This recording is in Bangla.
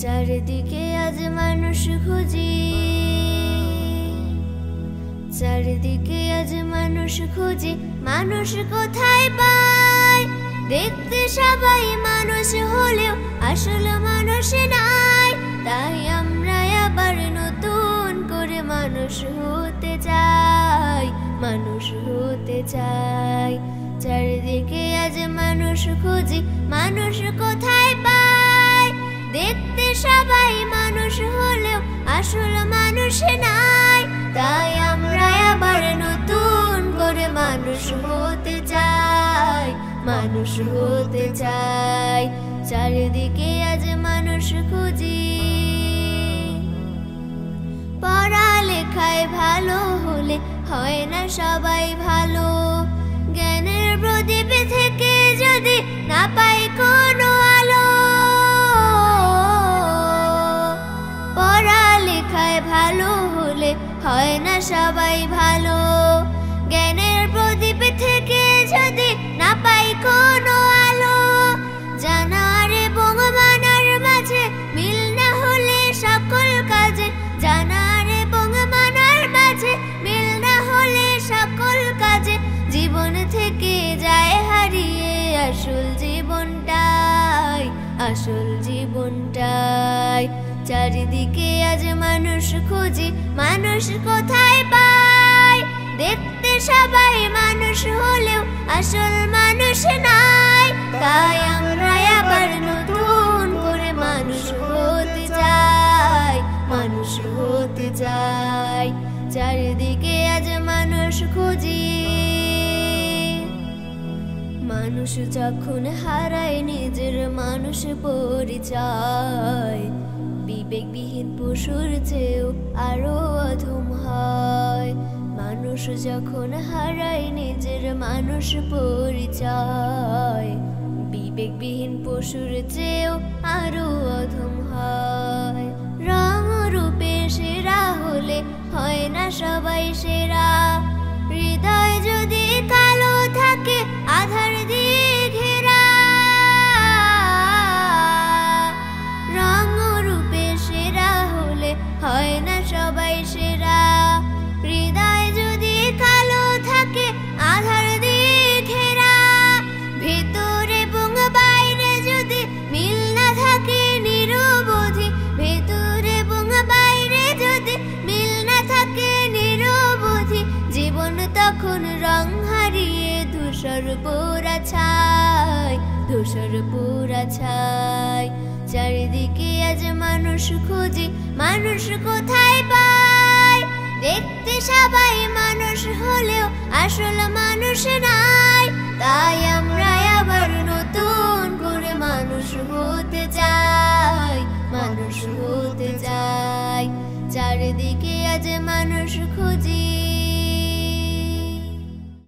চারিদিকে আজ মানুষ খুঁজি, চারিদিকে আজ মানুষ খুঁজি, মানুষ কোথায় পায়? দেখতে সবাই মানুষ হলেও আসল মানুষ নাই। তাই আমরা আবার নতুন করে মানুষ হতে চাই, মানুষ হতে চাই। চারিদিকে আজ মানুষ খুঁজি, মানুষ কোথায় পায়? দেখতে সবাই মানুষ হলেও আসল মানুষ নাই। তাই আমরা আবার নতুন করে মানুষ হতে চাই, মানুষ হতে চাই। চারিদিকে আজ মানুষ খুঁজি। পড়ালেখায় ভালো হলে হয় না সবাই ভালো, জ্ঞানের প্রদীপ থেকে যদি না পাই কোনো আলো। পড়ালেখায় ভালো হলে হয় না সবাই ভালো, জ্ঞানের প্রদীপ থেকে যদি না পাই কোনো আলো। জানার এবং মানার মাঝে মিল না হলে সকল কাজে, জানার এবং মানার মাঝে মিল না হলে সকল কাজে জীবন থেকে যায় হারিয়ে আসল জীবনটাই, আসল জীবনটাই। চারিদিকে আজ মানুষ খুঁজি, মানুষ কোথায় পায়? দেখতে সবাই মানুষ হলেও আসল মানুষ নাই। তাই আমরা আবার নতুন করে মানুষ হতে চাই, মানুষ হতে চাই। চারিদিকে আজ মানুষ খুঁজি। মানুষ যখন হারায় নিজের মানুষ পরিচয়, বিবেকবিহীন পশুর চেয়েও আরো অধম হয়। মানুষ যখন হারায় নিজের মানুষ পরিচয়, বিবেকবিহীন পশুর চেয়েও আরো অধম হয়। রং রূপে সেরা হলে হয় না সবাই সেরা, হৃদয় যদি কালো থাকে আধার দিয়ে ঘেরা। রং রূপে সেরা হলে হয় না সবাই সেরা, হৃদয় যদি কালো থাকে আধার দিয়ে ঘেরা। ভেতর এবং বাইরে যদি মিল না থাকে নিরবধি, ভেতর এবং বাইরে যদি মিল না থাকে নিরবধি, জীবন তখন রং হারিয়ে ধূসর পোড়া ছাই, ধূসর পোড়া ছাই। চারিদিকে আজ মানুষ খুঁজি, মানুষ কোথায় পায়? দেখতে সবাই মানুষ হলেও আসল মানুষ নাই। তাই আমরা আবার নতুন করে মানুষ হতে চাই, মানুষ হতে চাই। চারিদিকে আজ মানুষ খুঁজি।